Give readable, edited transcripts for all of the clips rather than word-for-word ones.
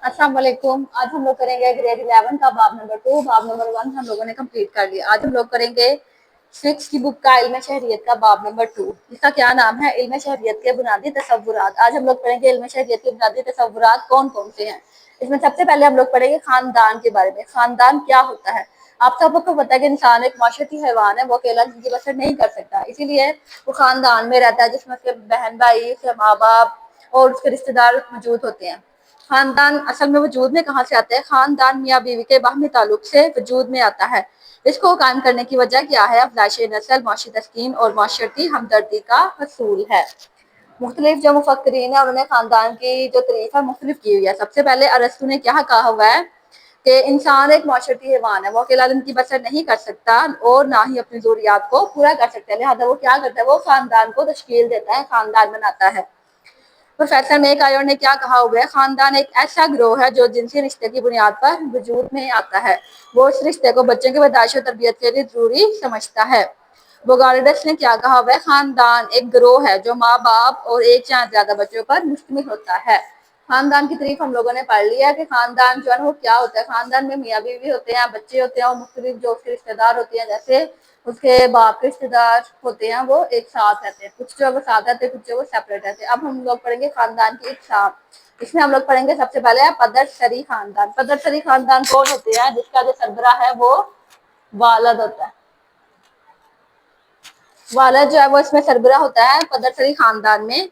अस्सलाम वालेकुम। आज हम लोग करेंगे ग्रेड 11 का बाब नंबर 2। बाब नंबर 1 हम लोगों ने कंप्लीट कर लिया। आज हम लोग करेंगे 6 की बुक का इल्म शहरियत का बाब नंबर 2। इसका क्या नाम है? इल्म शहरियत के बुनियादी तसव्वुरात। आज हम लोग पढ़ेंगे इल्म शहरियत के बुनियादी तसव्वुरात कौन कौन से हैं। इसमें सबसे पहले हम लोग पढ़ेंगे खानदान के बारे में। खानदान क्या होता है? आप सबको पता है कि इंसान एक माशरती हैवान है, वो अकेला जिंदगी बसर नहीं कर सकता, इसीलिए वो खानदान में रहता है जिसमें उसके बहन भाई, उसके माँ बाप और उसके रिश्तेदार मौजूद होते हैं। खानदान असल में वजूद में कहाँ से आता है? खानदान मियाँ बीवी के बाहमी ताल्लुक से वजूद में आता है। इसको कायम करने की वजह क्या है? अफजाइश नस्ल, माशी तस्कीन और माशरती हमदर्दी का हसूल है। मुख्तलिफ जो मुफक्रीन है उन्होंने खानदान की जो तारीफ है मुख्तलिफ की हुई है। सबसे पहले अरस्तू ने क्या कहा हुआ है कि इंसान एक माशरती हैवान है, वो अकेला जिंदगी बसर नहीं कर सकता और ना ही अपनी जरूरियात को पूरा कर सकता है, लिहाजा वो क्या करता है? वो खानदान को तश्कील देता है, खानदान बनाता है। प्रोफेसर मेक आयर ने क्या कहा हुआ है? खानदान एक ऐसा ग्रोह है जो जिनसी रिश्ते की बुनियाद पर वजूद में आता है। वो इस रिश्ते को बच्चों की पैदाइश और तरबियत के लिए जरूरी समझता है। बोगार्डस ने क्या कहा हुआ है? खानदान एक ग्रोह है जो माँ बाप और एक या ज्यादा बच्चों पर मुश्तमिल होता है। खानदान की तारीफ हम लोगों ने पढ़ लिया है कि खानदान जो है वो क्या होता है। खानदान में मियाँ बीवी होते हैं, बच्चे होते हैं और मुख्तलिफ जो उसके रिश्तेदार होते हैं, जैसे उसके बाप के रिश्तेदार होते हैं, वो एक साथ रहते हैं। कुछ जो वो साथ रहते हैं, कुछ जो वो सेपरेट रहते हैं। अब हम लोग पढ़ेंगे खानदान की इकसाम। इसमें हम लोग पढ़ेंगे सबसे पहले है पदरसरी खानदान। पदरसरी खानदान कौन होते हैं? जिसका जो सरबरा है वो वालद होता है। वालद जो है वो इसमें सरबरा होता है पदरसरी खानदान में,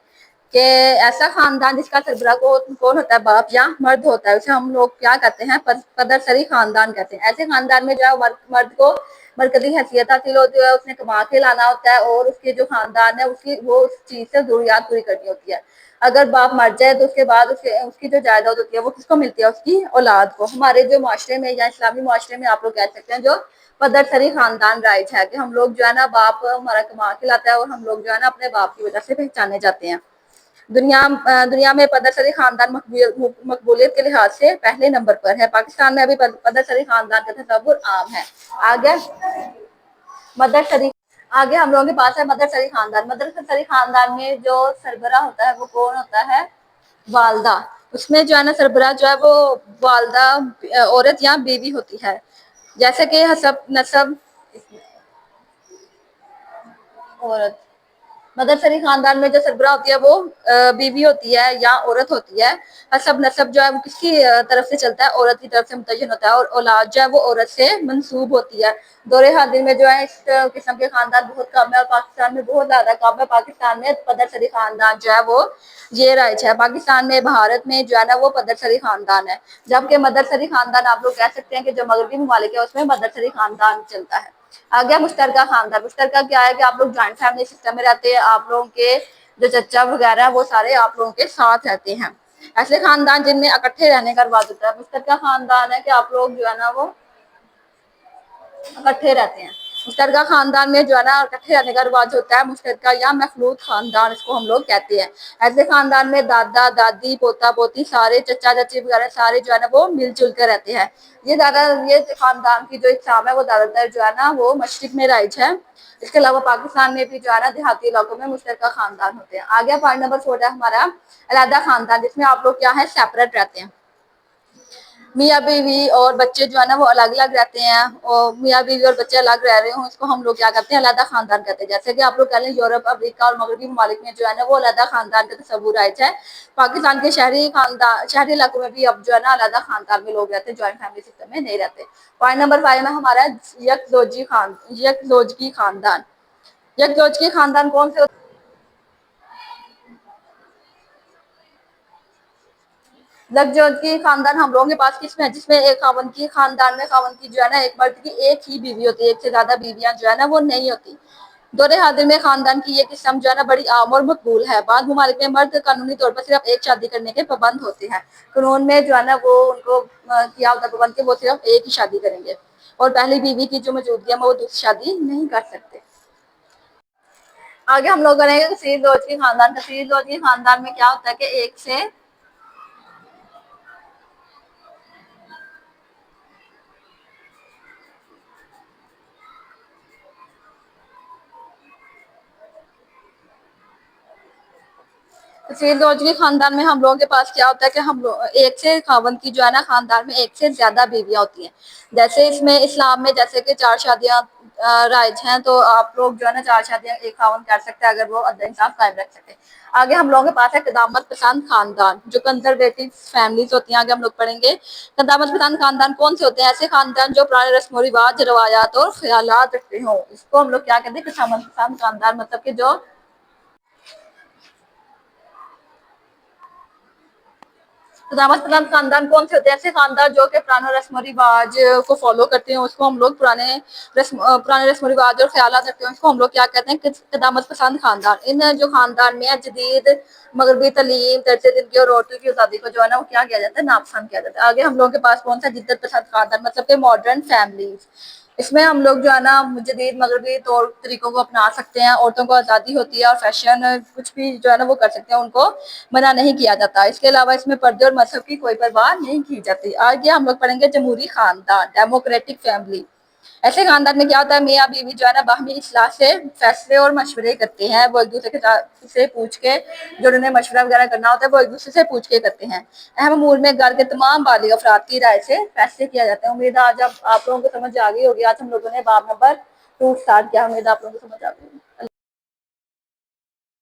कि ऐसा खानदान जिसका सरबरा को कौन होता है? बाप या मर्द होता है, उसे हम लोग क्या कहते हैं? पदरसरी खानदान कहते हैं। ऐसे खानदान में जो है मर्द को मरकजी हैसियत हासिल होती है, उसने कमा के लाना होता है और उसके जो खानदान है उसकी वो उस चीज से जरूरियात पूरी करनी होती है। अगर बाप मर जाए तो उसके बाद उसकी जो जायदाद होती है वो किसको मिलती है? उसकी औलाद को। हमारे जो माशरे में या इस्लामी माशरे में आप लोग कह सकते हैं जो पदरसरी खानदान राइज है, कि हम लोग जो है ना बाप हमारा कमा के लाता है और हम लोग जो है ना अपने बाप की वजह से पहचाने जाते हैं। दुनिया में पदरसरी खानदान मकबूलियत के लिहाज से पहले नंबर पर है। पाकिस्तान में अभी पदरसरी खानदान का तस्वुर आम है। आगे मदरसरी आगे हम लोगों के पास है मदरसरी खानदान। मदरसरी खानदान में जो सरबरा होता है वो कौन होता है? वालदा। उसमें जो है ना सरबरा जो है वो वालदा औरत या बीवी होती है। जैसे कि हसब नसब औरत। मदरसरी खानदान में जो सरबरा होती है वो बीवी होती है या औरत होती है। हसब नसब जो है वो किसकी तरफ से चलता है? औरत की तरफ से मुतयन होता है और औलाद जो है वो औरत से मंसूब होती है। दौरे हाजिर में जो है इस किस्म के खानदान बहुत कम है और पाकिस्तान में बहुत ज्यादा कम है। पाकिस्तान में पदरसरी खानदान जो है वो ये राइज है। पाकिस्तान में भारत में जो है ना वो पदरसरी खानदान है, जबकि मदरसरी खानदान आप लोग कह सकते हैं कि जो मगरबी ममालिक है उसमें मदरसरी खानदान चलता है। आ गया मुश्तरका खानदान। मुश्तरका क्या है? कि आप लोग जॉइंट फैमिली सिस्टम में रहते हैं, आप लोगों के जो चचा वगैरह है वो सारे आप लोगों के साथ रहते हैं। ऐसे खानदान जिनमें इकट्ठे रहने का रिवाज होता है। मुश्तरका खानदान है कि आप लोग जो है ना वो इकट्ठे रहते हैं। मुश्तरका खानदान में जो है ना इकट्ठे रहने का रिवाज होता है। मुश्तरका या मखलूत खानदान इसको हम लोग कहते हैं। ऐसे खानदान में दादा दादी पोता पोती सारे चचा चाची वगैरह सारे जो है ना वो मिलजुल कर रहते हैं। ये खानदान की जो इकसाम है वो ज्यादातर जो है ना वो मशरिक में राइज है। इसके अलावा पाकिस्तान में भी जो है ना देहाती इलाकों में मुश्तरका खानदान होते हैं। आगे पॉइंट नंबर 4 है हमारा अलहदा खानदान, जिसमें आप लोग क्या है? सेपरेट रहते हैं। मियाँ बीवी और बच्चे जो है ना वो अलग अलग रहते हैं, और मियाँ बीवी और बच्चे अलग रह रहे हो इसको हम लोग क्या कहते हैं? अलग खानदान कहते हैं। जैसे कि आप लोग कह लें यूरोप अफ्रीका और मगरबी ममालिक में जो है ना वो अलग खानदान का तस्वुर राइज है। पाकिस्तान के शहरी इलाकों में भी अब जो है ना अलग खानदान में लोग रहते हैं, ज्वाइंट फैमिली सिस्टम में नहीं रहते। पॉइंट नंबर 5 में हमारा यकजोजगी खानदान। यकजोजगी खानदान कौन से? लग्जरी खानदान हम लोगों के पास किसमें है? जिसमें एक खावन की खानदान में खावन की जो है ना एक मर्द की एक ही बीवी होती है, एक से ज्यादा बीवियां जो है ना वो नहीं होती। दौरे हाजिर में खानदान की ये किस्म जो है ना बड़ी आम और मकबूल है। बाद ममालिक में मर्द कानूनी तौर पर सिर्फ एक शादी करने के पाबंद होते हैं। कानून में जो है ना वो उनको किया होता पाबंद के वो सिर्फ एक ही शादी करेंगे और पहली बीवी की जो मौजूदगी है वो दूसरी शादी नहीं कर सकते। आगे हम लोग करेंगे कसीर लोज की खानदान। कसीर लोज की खानदान में क्या होता है कि एक से फिजियोलॉजी खानदान में हम लोगों के पास क्या होता है कि हम लोग एक से खावंद की जो है ना खानदान में एक से ज्यादा बीवियां होती हैं। जैसे इसमें इस्लाम में जैसे कि 4 शादियां राइज हैं, तो आप लोग जो है ना 4 शादियां एक खावंद कर सकते हैं अगर वो अदल इंसाफ कायम रख सके। आगे हम लोगों के पास है कदामत पसंद खानदान, जो कंजर्वेटिव फैमिलीज होती हैं। आगे हम लोग पढ़ेंगे कदामत पसंद खानदान कौन से होते हैं। ऐसे खानदान जो पुराने रस्म रिवाज, रवायात और ख्यालात रखते हों, इसको हम लोग क्या कहते हैं, कदामत पसंद खानदान। मतलब कि जो खुदावंद पसंद खानदान कौन से होते हैं, ऐसे खानदान जो कि पुराने रस्म रिवाज को फॉलो करते हैं, उसको हम लोग पुराने रस्म रिवाज और ख्याल रखते हैं, उसको हम लोग क्या कहते हैं, खुदावंद पसंद खानदान। इन जो खानदान में जदीद मगरबी तलीम, दर्जे जिंदगी और औरतों की आज़ादी को जो है ना वो क्या किया जाता है, नापसंद किया जाता है। आगे हम लोगों के पास कौन सा, जिद्दत पसंद खानदान, मतलब कि मॉडर्न फैमिलीज। इसमें हम लोग जो है ना जदीद मगरबी तौर तरीकों को अपना सकते हैं, औरतों को आज़ादी होती है और फैशन कुछ भी जो है ना वो कर सकते हैं, उनको मना नहीं किया जाता। इसके अलावा इसमें पर्दे और मजहब की कोई परवाह नहीं की जाती। आगे हम लोग पढ़ेंगे जमहूरी खानदान, डेमोक्रेटिक फैमिली। ऐसे खानदान में क्या होता है, मियाँ बीवी जो है ना बाहमी इस्लाह से फैसले और मशवरे करते हैं। वो एक दूसरे के साथ से पूछ के, जो उन्हें मशवरा वगैरह करना होता है वो एक दूसरे से पूछ के करते हैं। अहम अमूर में घर के तमाम बालिग अफराद की राय से फैसले किया जाते हैं। उम्मीद है आज आप लोगों को समझ आ गई होगी। आज हम लोगों ने बाब नंबर 2 स्टार्ट किया। उम्मीद है आप लोगों को समझ आ गई।